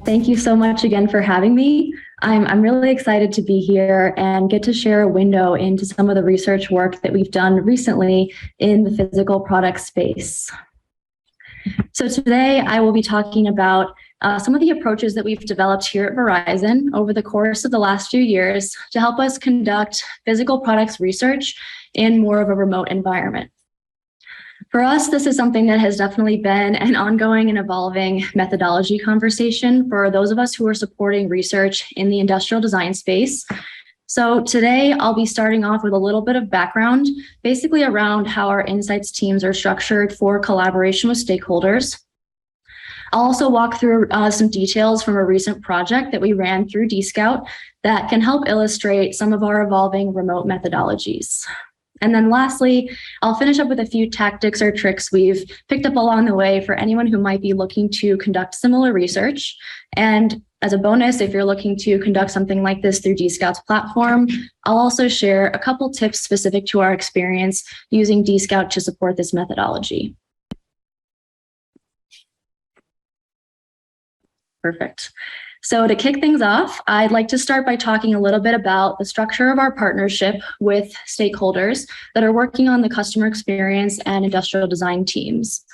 Thank you so much again for having me. I'm really excited to be here and get to share a window into some of the research work that we've done recently in the physical product space. So today I will be talking about some of the approaches that we've developed here at Verizon over the course of the last few years to help us conduct physical products research in more of a remote environment. For us, this is something that has definitely been an ongoing and evolving methodology conversation for those of us who are supporting research in the industrial design space. So today I'll be starting off with a little bit of background, basically around how our insights teams are structured for collaboration with stakeholders. I'll also walk through some details from a recent project that we ran through Dscout that can help illustrate some of our evolving remote methodologies. And then lastly, I'll finish up with a few tactics or tricks we've picked up along the way for anyone who might be looking to conduct similar research. And as a bonus, if you're looking to conduct something like this through Dscout's platform, I'll also share a couple tips specific to our experience using Dscout to support this methodology. Perfect. So to kick things off, I'd like to start by talking a little bit about the structure of our partnership with stakeholders that are working on the customer experience and industrial design teams.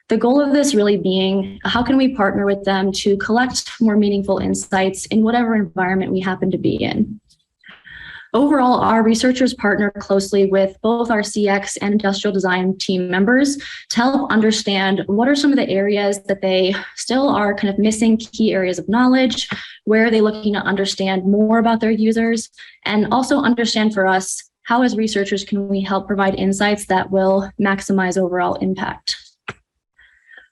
The goal of this really being, how can we partner with them to collect more meaningful insights in whatever environment we happen to be in? Overall, our researchers partner closely with both our CX and industrial design team members to help understand what are some of the areas that they still are kind of missing key areas of knowledge, where are they looking to understand more about their users, and also understand for us, how as researchers can we help provide insights that will maximize overall impact.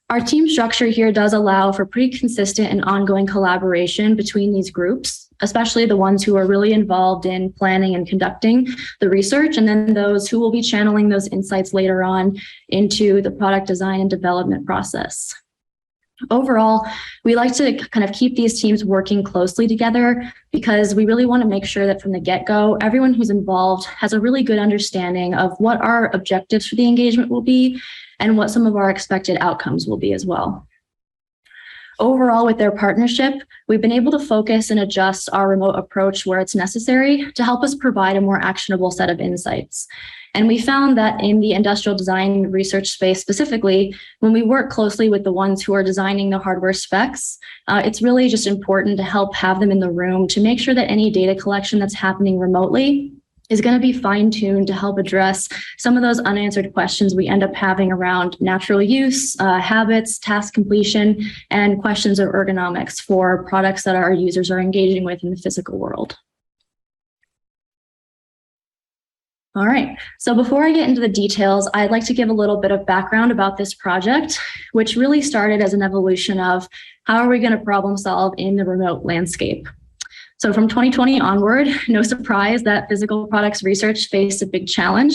Our team structure here does allow for pretty consistent and ongoing collaboration between these groups, especially the ones who are really involved in planning and conducting the research, and then those who will be channeling those insights later on into the product design and development process. Overall, we like to kind of keep these teams working closely together because we really want to make sure that from the get-go, everyone who's involved has a really good understanding of what our objectives for the engagement will be and what some of our expected outcomes will be as well. Overall, with their partnership, we've been able to focus and adjust our remote approach where it's necessary to help us provide a more actionable set of insights. And we found that in the industrial design research space specifically, when we work closely with the ones who are designing the hardware specs, it's really just important to help have them in the room to make sure that any data collection that's happening remotely is going to be fine-tuned to help address some of those unanswered questions we end up having around natural use, habits, task completion, and questions of ergonomics for products that our users are engaging with in the physical world. All right, so before I get into the details, I'd like to give a little bit of background about this project, which really started as an evolution of how are we going to problem solve in the remote landscape. So from 2020 onward, no surprise that physical products research faced a big challenge.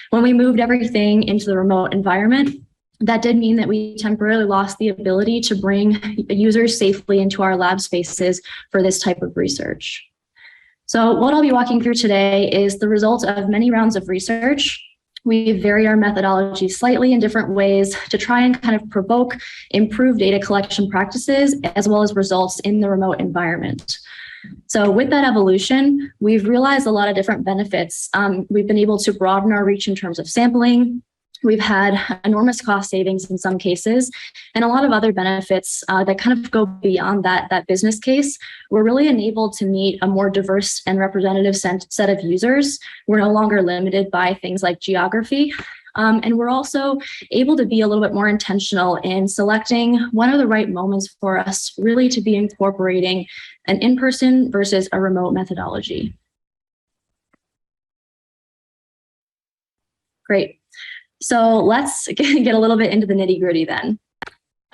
When we moved everything into the remote environment, that did mean that we temporarily lost the ability to bring users safely into our lab spaces for this type of research. So what I'll be walking through today is the result of many rounds of research. We varied our methodology slightly in different ways to try and kind of provoke improved data collection practices as well as results in the remote environment. So with that evolution, we've realized a lot of different benefits. We've been able to broaden our reach in terms of sampling. We've had enormous cost savings in some cases, and a lot of other benefits that kind of go beyond that business case. We're really enabled to meet a more diverse and representative set of users. We're no longer limited by things like geography. And we're also able to be a little bit more intentional in selecting when are the right moments for us really to be incorporating an in-person versus a remote methodology. Great. So let's get a little bit into the nitty-gritty then.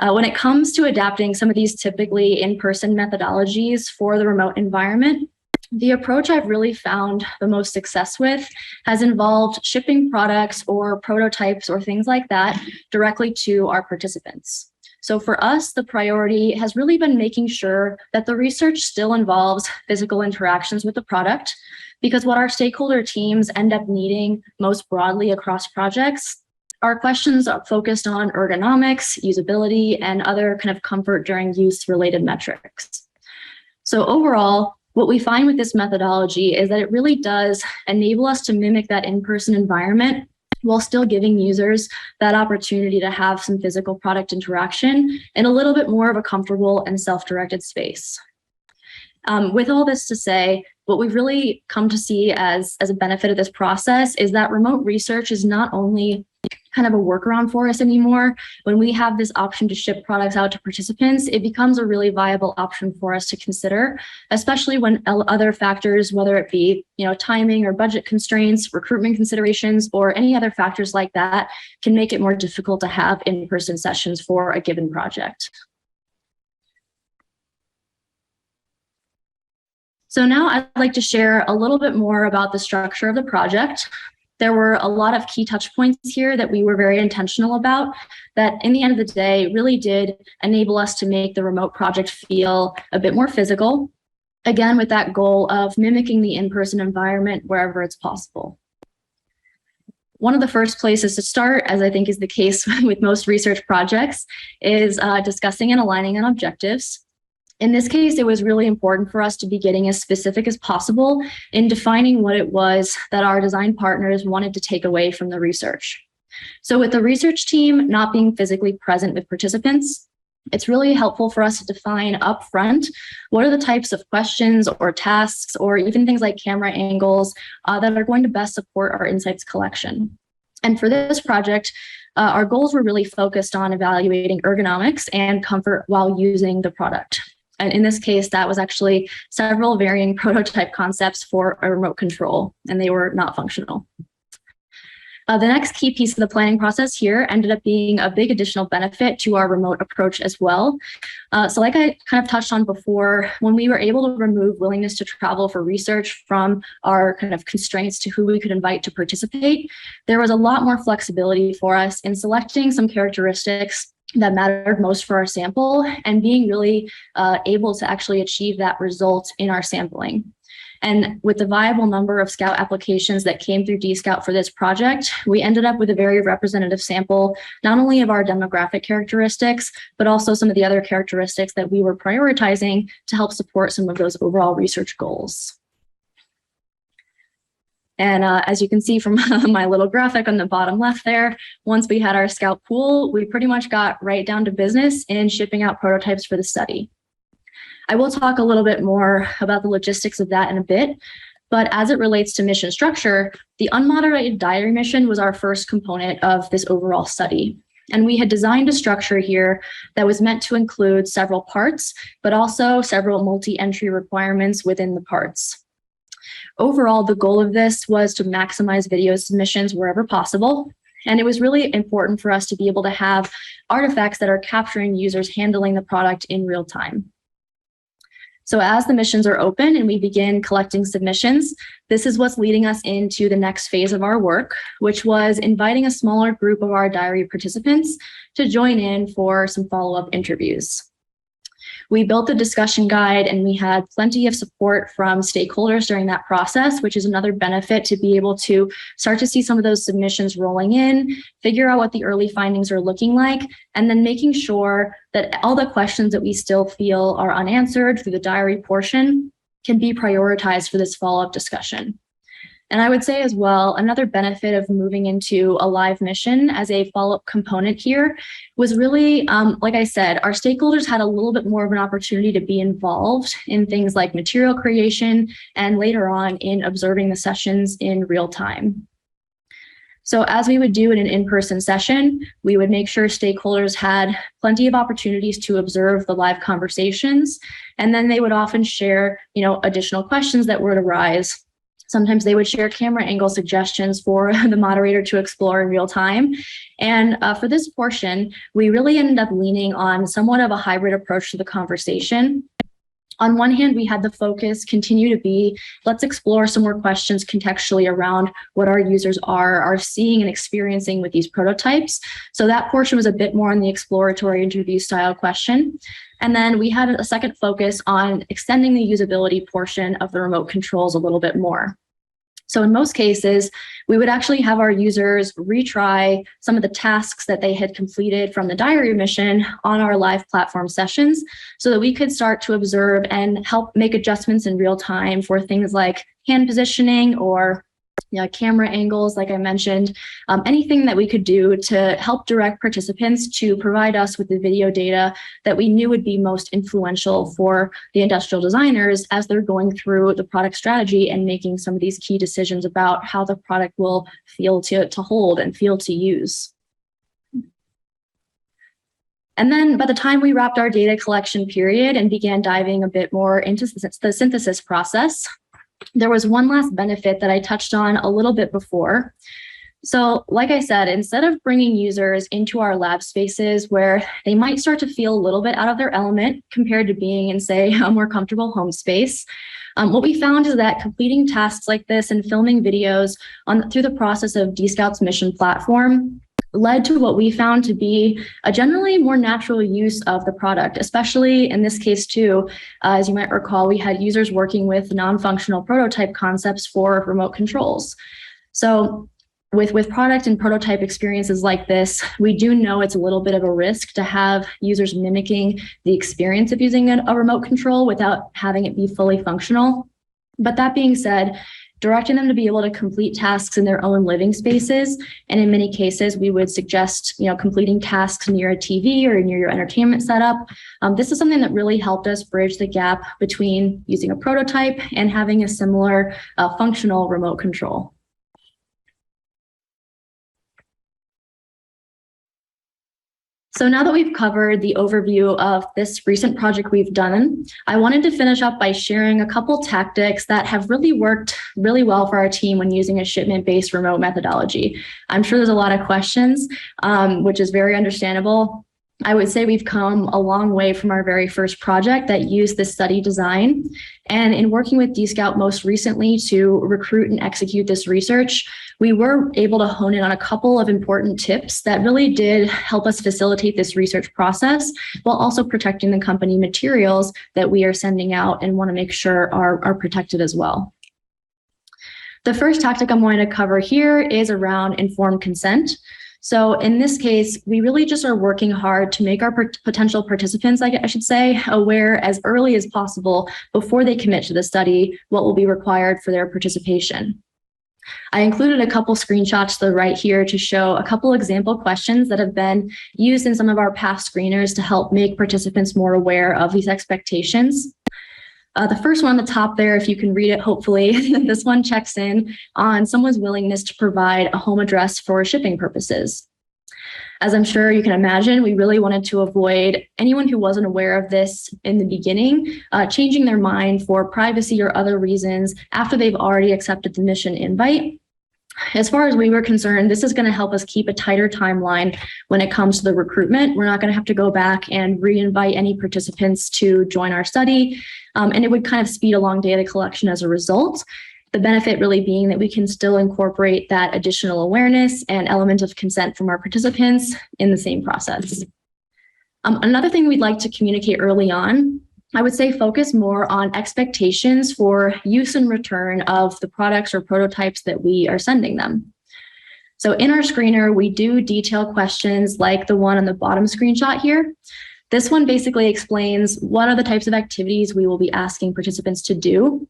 When it comes to adapting some of these typically in-person methodologies for the remote environment, the approach I've really found the most success with has involved shipping products or prototypes or things like that directly to our participants. So for us, the priority has really been making sure that the research still involves physical interactions with the product, because what our stakeholder teams end up needing most broadly across projects Our questions are focused on ergonomics, usability, and other kind of comfort during use related metrics. So overall, what we find with this methodology is that it really does enable us to mimic that in-person environment while still giving users that opportunity to have some physical product interaction in a little bit more of a comfortable and self-directed space. With all this to say, what we've really come to see as a benefit of this process is that remote research is not only kind of a workaround for us anymore. When we have this option to ship products out to participants, it becomes a really viable option for us to consider, especially when other factors, whether it be timing or budget constraints, recruitment considerations, or any other factors like that, can make it more difficult to have in-person sessions for a given project. So now I'd like to share a little bit more about the structure of the project. There were a lot of key touch points here that we were very intentional about that in the end of the day really did enable us to make the remote project feel a bit more physical, again, with that goal of mimicking the in-person environment wherever it's possible. One of the first places to start, as I think is the case with most research projects, is discussing and aligning on objectives. In this case, it was really important for us to be getting as specific as possible in defining what it was that our design partners wanted to take away from the research. So with the research team not being physically present with participants, it's really helpful for us to define upfront what are the types of questions or tasks or even things like camera angles that are going to best support our insights collection. And for this project, our goals were really focused on evaluating ergonomics and comfort while using the product. And in this case, that was actually several varying prototype concepts for a remote control, and they were not functional. The next key piece of the planning process here ended up being a big additional benefit to our remote approach as well. So like I kind of touched on before, when we were able to remove willingness to travel for research from our kind of constraints to who we could invite to participate, there was a lot more flexibility for us in selecting some characteristics that mattered most for our sample and being really able to actually achieve that result in our sampling. And with the viable number of Scout applications that came through Dscout for this project, we ended up with a very representative sample, not only of our demographic characteristics, but also some of the other characteristics that we were prioritizing to help support some of those overall research goals. And as you can see from my little graphic on the bottom left there, once we had our Scout pool, we pretty much got right down to business in shipping out prototypes for the study. I will talk a little bit more about the logistics of that in a bit, but as it relates to mission structure, the unmoderated diary mission was our first component of this overall study. And we had designed a structure here that was meant to include several parts, but also several multi-entry requirements within the parts. Overall, the goal of this was to maximize video submissions wherever possible. And it was really important for us to be able to have artifacts that are capturing users handling the product in real time. So as the missions are open and we begin collecting submissions, this is what's leading us into the next phase of our work, which was inviting a smaller group of our diary participants to join in for some follow-up interviews. We built the discussion guide and we had plenty of support from stakeholders during that process, which is another benefit to be able to start to see some of those submissions rolling in, figure out what the early findings are looking like, and then making sure that all the questions that we still feel are unanswered through the diary portion can be prioritized for this follow-up discussion. And I would say as well, another benefit of moving into a live mission as a follow-up component here was really, like I said, our stakeholders had a little bit more of an opportunity to be involved in things like material creation and later on in observing the sessions in real time. So as we would do in an in-person session, we would make sure stakeholders had plenty of opportunities to observe the live conversations, and then they would often share, additional questions that would arise. Sometimes they would share camera angle suggestions for the moderator to explore in real time. And for this portion, we really ended up leaning on somewhat of a hybrid approach to the conversation. On one hand, we had the focus continue to be, let's explore some more questions contextually around what our users are seeing and experiencing with these prototypes. So that portion was a bit more on the exploratory interview style question. And then we had a second focus on extending the usability portion of the remote controls a little bit more. So in most cases, we would actually have our users retry some of the tasks that they had completed from the diary mission on our live platform sessions so that we could start to observe and help make adjustments in real time for things like hand positioning or camera angles, like I mentioned, anything that we could do to help direct participants to provide us with the video data that we knew would be most influential for the industrial designers as they're going through the product strategy and making some of these key decisions about how the product will feel to hold and feel to use. And then by the time we wrapped our data collection period and began diving a bit more into the synthesis process, there was one last benefit that I touched on a little bit before. So like I said, instead of bringing users into our lab spaces where they might start to feel a little bit out of their element compared to being in, say, a more comfortable home space, what we found is that completing tasks like this and filming videos through the process of Dscout's mission platform led to what we found to be a generally more natural use of the product, especially in this case too. As you might recall, we had users working with non-functional prototype concepts for remote controls. So with product and prototype experiences like this, we do know it's a little bit of a risk to have users mimicking the experience of using a remote control without having it be fully functional. But that being said, directing them to be able to complete tasks in their own living spaces. And in many cases, we would suggest, completing tasks near a TV or near your entertainment setup. This is something that really helped us bridge the gap between using a prototype and having a similar functional remote control. So now that we've covered the overview of this recent project we've done, I wanted to finish up by sharing a couple tactics that have really worked really well for our team when using a shipment-based remote methodology. I'm sure there's a lot of questions, which is very understandable. I would say we've come a long way from our very first project that used this study design. And in working with Dscout most recently to recruit and execute this research, we were able to hone in on a couple of important tips that really did help us facilitate this research process while also protecting the company materials that we are sending out and want to make sure are protected as well. The first tactic I'm going to cover here is around informed consent. So in this case, we really just are working hard to make our potential participants, I should say, aware as early as possible before they commit to the study what will be required for their participation. I included a couple screenshots to the right here to show a couple example questions that have been used in some of our past screeners to help make participants more aware of these expectations. The first one on the top there, if you can read it, hopefully, this one checks in on someone's willingness to provide a home address for shipping purposes. As I'm sure you can imagine, we really wanted to avoid anyone who wasn't aware of this in the beginning, changing their mind for privacy or other reasons after they've already accepted the mission invite. As far as we were concerned, this is going to help us keep a tighter timeline when it comes to the recruitment. We're not going to have to go back and re-invite any participants to join our study, and it would kind of speed along data collection as a result. The benefit really being that we can still incorporate that additional awareness and element of consent from our participants in the same process. Another thing we'd like to communicate early on, I would say focus more on expectations for use and return of the products or prototypes that we are sending them. So in our screener, we do detail questions like the one on the bottom screenshot here. This one basically explains what are the types of activities we will be asking participants to do.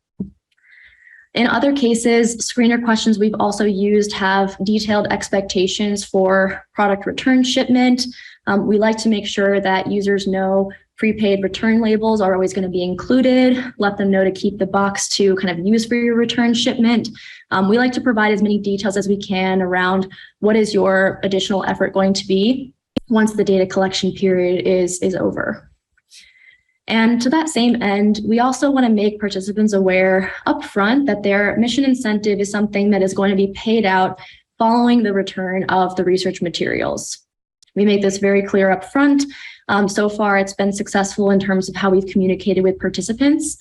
In other cases, screener questions we've also used have detailed expectations for product return shipment. We like to make sure that users know prepaid return labels are always going to be included, let them know to keep the box to kind of use for your return shipment. We like to provide as many details as we can around what is your additional effort going to be once the data collection period is over. And to that same end, we also want to make participants aware upfront that their mission incentive is something that is going to be paid out following the return of the research materials. We make this very clear upfront. So far, it's been successful in terms of how we've communicated with participants.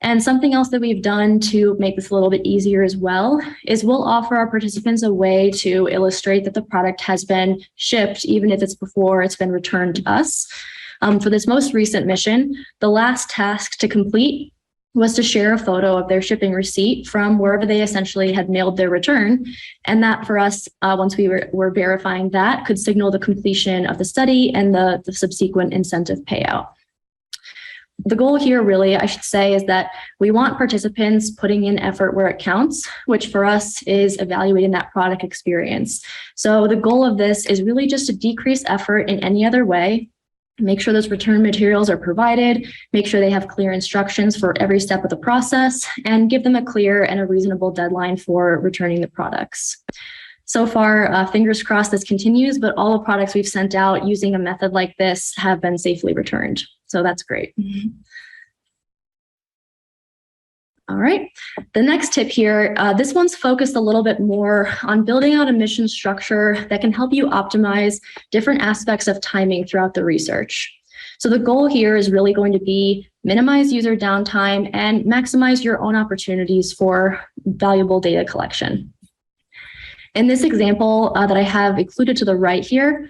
And something else that we've done to make this a little bit easier as well is we'll offer our participants a way to illustrate that the product has been shipped, even if it's before it's been returned to us. For this most recent mission, the last task to complete was to share a photo of their shipping receipt from wherever they essentially had mailed their return. And that for us, once we were verifying that, could signal the completion of the study and the subsequent incentive payout. The goal here really, I should say, is that we want participants putting in effort where it counts, which for us is evaluating that product experience. So the goal of this is really just to decrease effort in any other way, make sure those return materials are provided, make sure they have clear instructions for every step of the process, and give them a clear and a reasonable deadline for returning the products. So far, fingers crossed this continues, but all the products we've sent out using a method like this have been safely returned. So that's great. All right, the next tip here, this one's focused a little bit more on building out a mission structure that can help you optimize different aspects of timing throughout the research. So the goal here is really going to be minimize user downtime and maximize your own opportunities for valuable data collection. In this example that I have included to the right here,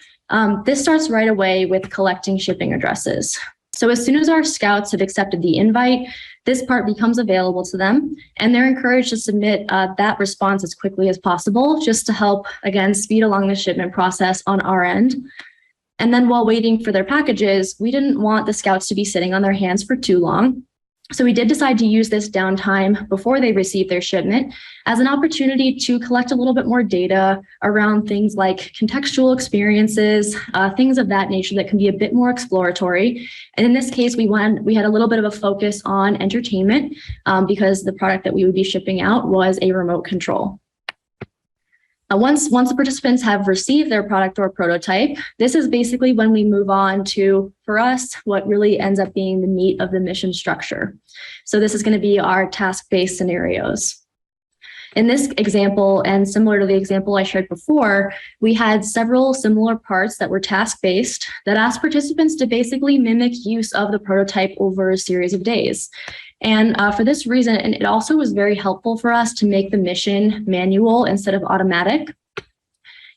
this starts right away with collecting shipping addresses. So as soon as our scouts have accepted the invite, this part becomes available to them, and they're encouraged to submit that response as quickly as possible, just to help, again, speed along the shipment process on our end. And then while waiting for their packages, we didn't want the scouts to be sitting on their hands for too long. So we did decide to use this downtime before they received their shipment as an opportunity to collect a little bit more data around things like contextual experiences, things of that nature that can be a bit more exploratory. And in this case, we had a little bit of a focus on entertainment because the product that we would be shipping out was a remote control. Once the participants have received their product or prototype, this is basically when we move on to, for us, what really ends up being the meat of the mission structure. So this is going to be our task-based scenarios. In this example, and similar to the example I shared before, we had several similar parts that were task-based that asked participants to basically mimic use of the prototype over a series of days. And for this reason, and it also was very helpful for us to make the mission manual instead of automatic.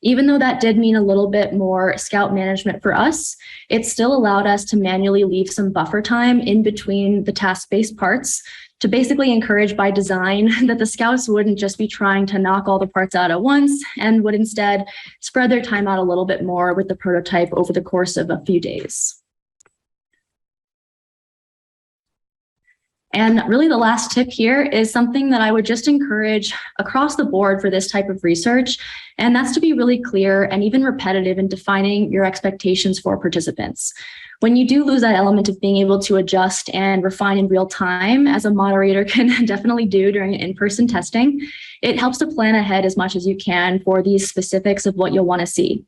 Even though that did mean a little bit more scout management for us, it still allowed us to manually leave some buffer time in between the task-based parts to basically encourage by design that the scouts wouldn't just be trying to knock all the parts out at once and would instead spread their time out a little bit more with the prototype over the course of a few days. And really the last tip here is something that I would just encourage across the board for this type of research, and that's to be really clear and even repetitive in defining your expectations for participants. When you do lose that element of being able to adjust and refine in real time, as a moderator can definitely do during in-person testing, it helps to plan ahead as much as you can for these specifics of what you'll want to see.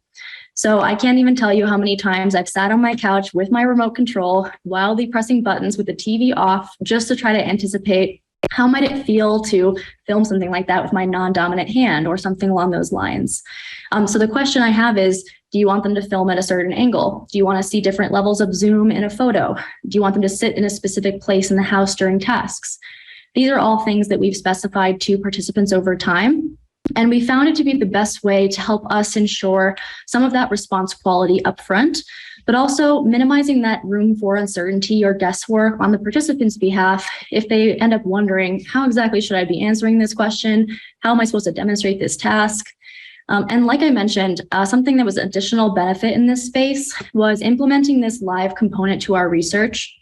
So I can't even tell you how many times I've sat on my couch with my remote control, wildly pressing buttons with the TV off, just to try to anticipate how might it feel to film something like that with my non-dominant hand or something along those lines. So the question I have is, do you want them to film at a certain angle? Do you want to see different levels of zoom in a photo? Do you want them to sit in a specific place in the house during tasks? These are all things that we've specified to participants over time. And we found it to be the best way to help us ensure some of that response quality upfront, but also minimizing that room for uncertainty or guesswork on the participants' behalf if they end up wondering, how exactly should I be answering this question? How am I supposed to demonstrate this task? And like I mentioned, something that was an additional benefit in this space was implementing this live component to our research.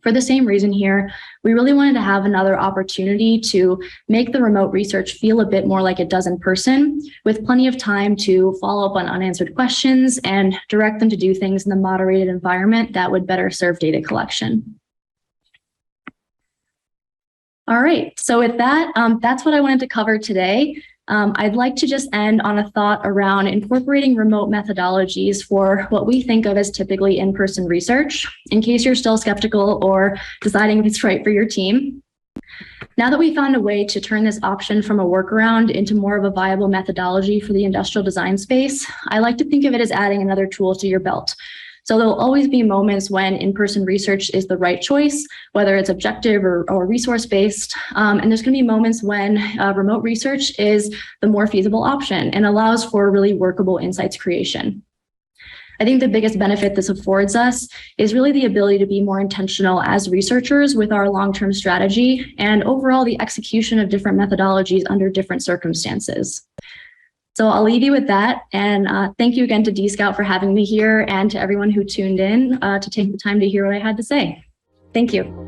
For the same reason here, we really wanted to have another opportunity to make the remote research feel a bit more like it does in person, with plenty of time to follow up on unanswered questions and direct them to do things in the moderated environment that would better serve data collection. All right, so with that, that's what I wanted to cover today. I'd like to just end on a thought around incorporating remote methodologies for what we think of as typically in-person research, in case you're still skeptical or deciding if it's right for your team. Now that we found a way to turn this option from a workaround into more of a viable methodology for the industrial design space, I like to think of it as adding another tool to your belt. So there'll always be moments when in-person research is the right choice, whether it's objective or resource-based. And there's going to be moments when remote research is the more feasible option and allows for really workable insights creation. I think the biggest benefit this affords us is really the ability to be more intentional as researchers with our long-term strategy and overall the execution of different methodologies under different circumstances. So I'll leave you with that. And thank you again to Dscout for having me here and to everyone who tuned in to take the time to hear what I had to say. Thank you.